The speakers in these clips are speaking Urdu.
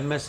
MS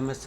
MS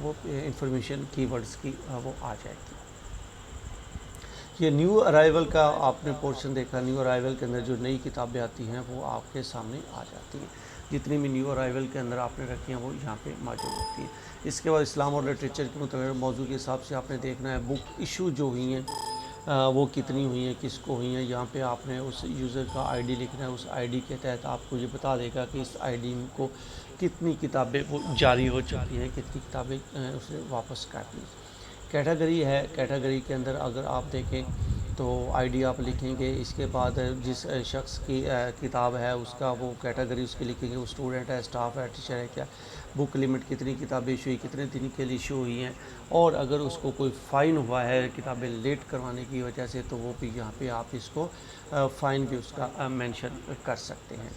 وہ انفارمیشن کی ورڈز کی وہ آ جائے گی۔ یہ نیو ارائیول کا آپ نے پورشن دیکھا، نیو ارائیول کے اندر جو نئی کتابیں آتی ہیں وہ آپ کے سامنے آ جاتی ہیں، جتنی بھی نیو ارائیول کے اندر آپ نے رکھی ہیں وہ یہاں پہ موجود ہوتی ہیں۔ اس کے بعد اسلام اور لٹریچر کے متعلق موضوع کے حساب سے آپ نے دیکھنا ہے بک ایشو جو ہوئی ہیں وہ کتنی ہوئی ہیں، کس کو ہوئی ہیں۔ یہاں پہ آپ نے اس یوزر کا آئی ڈی لکھنا ہے، اس آئی ڈی کے تحت آپ کو یہ بتا دے گا کہ اس آئی ڈی کو کتنی کتابیں وہ جاری ہو چکی ہیں، کتنی کتابیں اسے واپس کر دی۔ کیٹیگری ہے، کیٹیگری کے اندر اگر آپ دیکھیں تو آئی ڈی آپ لکھیں گے، اس کے بعد جس شخص کی کتاب ہے اس کا وہ کیٹیگری اس کی لکھیں گے، وہ اسٹوڈنٹ ہے، اسٹاف ہے، ٹیچر ہے، کیا بک لمٹ کتنی کتابیں ایشو ہوئی، کتنے دن کے لیے ایشو ہوئی ہیں، اور اگر اس کو کوئی فائن ہوا ہے کتابیں لیٹ کروانے کی وجہ سے تو وہ بھی یہاں پہ آپ اس کو فائن بھی اس کا مینشن کر سکتے ہیں۔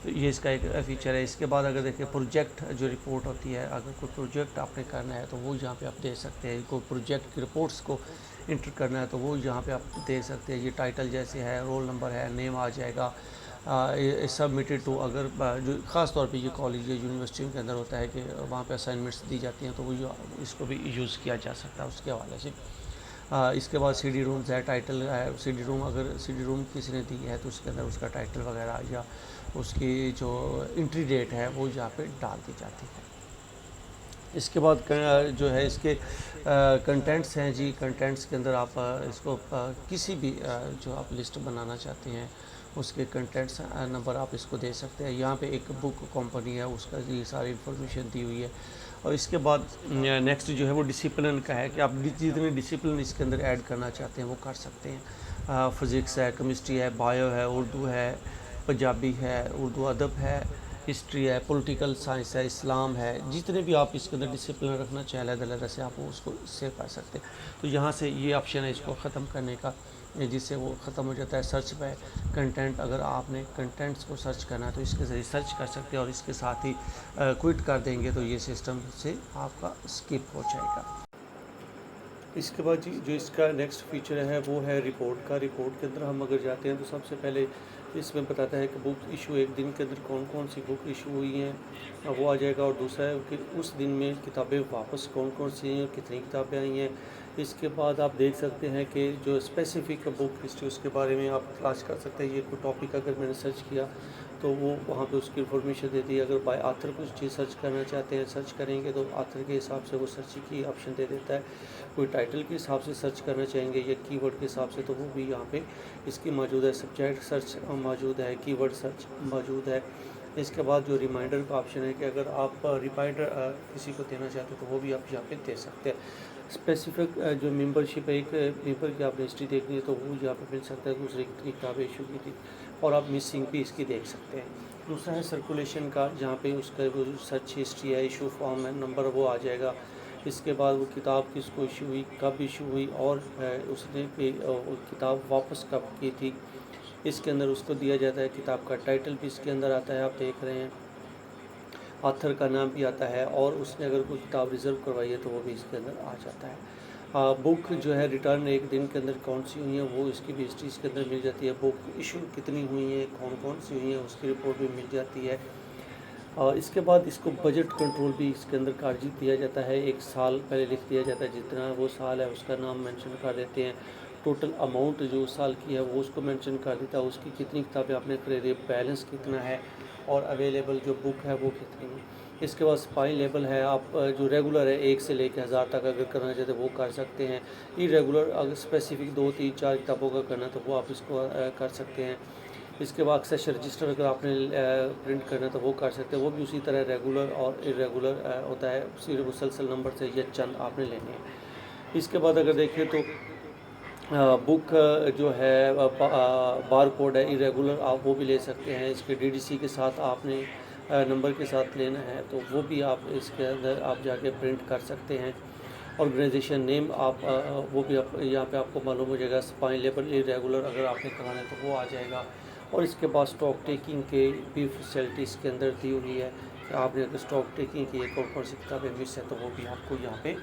تو یہ اس کا ایک فیچر ہے۔ اس کے بعد اگر دیکھیں پروجیکٹ جو رپورٹ ہوتی ہے، اگر کوئی پروجیکٹ آپ نے کرنا ہے تو وہ یہاں پہ آپ دے سکتے ہیں، کوئی پروجیکٹ کی رپورٹس کو انٹر کرنا ہے تو وہ یہاں پہ آپ دے سکتے ہیں۔ یہ ٹائٹل جیسے ہے، رول نمبر ہے، نیم آ جائے گا، سبمٹڈ ٹو، اگر جو خاص طور پہ یہ کالج یا یونیورسٹیوں کے اندر ہوتا ہے کہ وہاں پہ اسائنمنٹس دی جاتی ہیں تو وہ اس کو بھی یوز کیا جا سکتا ہے اس کے حوالے سے۔ اس کے بعد سی ڈی رومز ہے، ٹائٹل ہے، سی ڈی روم اگر سی ڈی روم کسی نے دی ہے تو اس کے اندر اس کا ٹائٹل وغیرہ یا اس کی جو انٹری ڈیٹ ہے وہ یہاں پہ ڈال دی جاتی ہے۔ اس کے بعد جو ہے اس کے کنٹینٹس ہیں جی، کنٹینٹس کے اندر آپ اس کو کسی بھی جو آپ لسٹ بنانا چاہتے ہیں اس کے کنٹینٹس نمبر آپ اس کو دے سکتے ہیں۔ یہاں پہ ایک بک کمپنی ہے، اس کا یہ ساری انفارمیشن دی ہوئی ہے۔ اور اس کے بعد نیکسٹ جو ہے وہ ڈسپلن کا ہے کہ آپ جتنے ڈسپلن اس کے اندر ایڈ کرنا چاہتے ہیں وہ کر سکتے ہیں۔ فزکس ہے، کیمسٹری ہے، بایو ہے، اردو ہے، پنجابی ہے، اردو ادب ہے، ہسٹری ہے، پولیٹیکل سائنس ہے، اسلام ہے، جتنے بھی آپ اس کے اندر ڈسپلن رکھنا چاہیں علیحدہ علیحدہ سے آپ اس کو سیو کر سکتے ہیں۔ تو یہاں سے یہ آپشن ہے اس کو ختم کرنے کا، جس سے وہ ختم ہو جاتا ہے۔ سرچ پہ کنٹینٹ، اگر آپ نے کنٹینٹس کو سرچ کرنا ہے تو اس کے ذریعے سرچ کر سکتے ہیں، اور اس کے ساتھ ہی کوئٹ کر دیں گے تو یہ سسٹم سے آپ کا اسکپ ہو جائے گا۔ اس کے بعد جو اس کا نیکسٹ فیچر ہے وہ ہے رپورٹ کا۔ رپورٹ کے اندر ہم اگر جاتے ہیں تو سب سے پہلے اس میں بتاتا ہے کہ بک ایشو ایک دن کے اندر کون کون سی بک ایشو ہوئی ہیں وہ آ جائے گا، اور دوسرا ہے کہ اس دن میں کتابیں واپس کون کون سی ہیں اور کتنی کتابیں آئی ہیں۔ اس کے بعد آپ دیکھ سکتے ہیں کہ جو اسپیسیفک بک ہسٹری اس کے بارے میں آپ تلاش کر سکتے ہیں۔ یہ کوئی ٹاپک اگر میں نے سرچ کیا تو وہ وہاں پہ اس کی انفارمیشن دیتی ہے۔ اگر بائی آتھر کچھ چیز سرچ کرنا چاہتے ہیں، سرچ کریں گے تو آتھر کے حساب سے وہ سرچ کی آپشن دے دیتا ہے۔ کوئی ٹائٹل کے حساب سے سرچ کرنا چاہیں گے یا کی ورڈ کے حساب سے تو وہ بھی یہاں پہ اس کی موجود ہے۔ سبجیکٹ سرچ موجود ہے، کی ورڈ سرچ موجود ہے۔ اس کے بعد جو ریمائنڈر کا آپشن ہے کہ اگر آپ ریمائنڈر کسی کو دینا چاہتے ہیں تو وہ بھی آپ یہاں پہ دے سکتے ہیں۔ اسپیسیفک جو ممبرشپ ہے، ایک ممبر کی آپ نے ہسٹری دیکھنی ہے تو وہ یہاں پہ مل سکتا ہے، دوسری کتنی کتابیں ایشو کی تھی، اور آپ مسنگ بھی اس کی دیکھ سکتے ہیں۔ دوسرا ہے سرکولیشن کا، جہاں پہ اس کا وہ سرچ ہسٹری ہے، ایشو فارم ہے، نمبر وہ آ جائے گا۔ اس کے بعد وہ کتاب کس کو ایشو ہوئی، کب ایشو ہوئی، اور اس نے کتاب واپس کب کی تھی، اس کے اندر اس کو دیا جاتا ہے۔ کتاب کا ٹائٹل بھی اس کے اندر آتا ہے، آپ دیکھ رہے ہیں، آتھر کا نام بھی آتا ہے، اور اس نے اگر کوئی کتاب ریزرو کروائی ہے تو وہ بھی اس کے اندر آ جاتا ہے۔ بک جو ہے ریٹرن ایک دن کے اندر کون سی ہوئی ہیں وہ اس کی بھی ہسٹری اس کے اندر مل جاتی ہے۔ بک ایشو کتنی ہوئی ہیں، کون کون سی ہوئی ہیں، اس کی رپورٹ بھی مل جاتی ہے۔ اور اس کے بعد اس کو بجٹ کنٹرول بھی اس کے اندر کارجی دیا جاتا ہے۔ ایک سال پہلے لکھ دیا جاتا ہے، جتنا وہ سال ہے اس کا نام مینشن کر دیتے ہیں۔ ٹوٹل اماؤنٹ جو اس سال کی ہے وہ اس کو مینشن کر دیتا ہے، اس کی کتنی کتابیں آپ نے خریدی، بیلنس کتنا ہے، اور اویلیبل جو بک ہے وہ کتنی ہے۔ اس کے بعد اسپائی لیبل ہے، آپ جو ریگولر ہے 1 سے لے کے 1000 تک اگر کرنا چاہتے ہیں وہ کر سکتے ہیں۔ ای ریگولر اگر اسپیسیفک 2 3 4 کتابوں کا کرنا تو وہ آپ اس کو کر سکتے ہیں۔ اس کے بعد ایکسیس رجسٹر اگر آپ نے پرنٹ کرنا تو وہ کر سکتے ہیں، وہ بھی اسی طرح ریگولر اور ارریگولر ہوتا ہے، صرف مسلسل نمبر سے یا چند آپ نے لینے ہیں۔ اس کے بعد اگر دیکھیں تو بک جو ہے بار کوڈ ہے ارریگولر، آپ وہ بھی لے سکتے ہیں۔ اس کے ڈی ڈی سی کے ساتھ آپ نے نمبر کے ساتھ لینا ہے تو وہ بھی آپ اس کے اندر آپ جا کے پرنٹ کر سکتے ہیں۔ آرگنائزیشن نیم آپ وہ بھی یہاں پہ آپ کو معلوم ہو جائے گا۔ اسپائی لیبل ارریگولر اگر آپ نے کرانا ہے تو وہ آ جائے گا۔ اور اس کے بعد اسٹاک ٹیکنگ کے بھی فیسلٹی اس کے اندر دی ہوئی ہے کہ آپ نے اگر اسٹاک ٹیکنگ کی ایک اور سی کتابیں مس ہے تو وہ بھی آپ کو یہاں پہ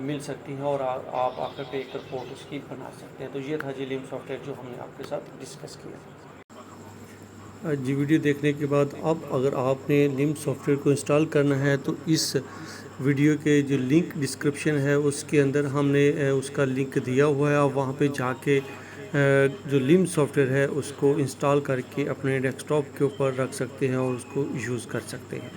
مل سکتی ہیں، اور آپ آ کر پہ ایک رپورٹ اس کی بنا سکتے ہیں۔ تو یہ تھا جی لم سافٹ ویئر جو ہم نے آپ کے ساتھ ڈسکس کیا جی۔ ویڈیو دیکھنے کے بعد اب اگر آپ نے لم سافٹ ویئر کو انسٹال کرنا ہے تو اس ویڈیو کے جو لنک ڈسکرپشن ہے اس کے اندر ہم نے اس کا لنک دیا ہوا ہے، آپ وہاں پہ جا کے جو لم سافٹ ویئر ہے اس کو انسٹال کر کے اپنے ڈیسک ٹاپ کے اوپر رکھ سکتے ہیں اور اس کو یوز کر سکتے ہیں۔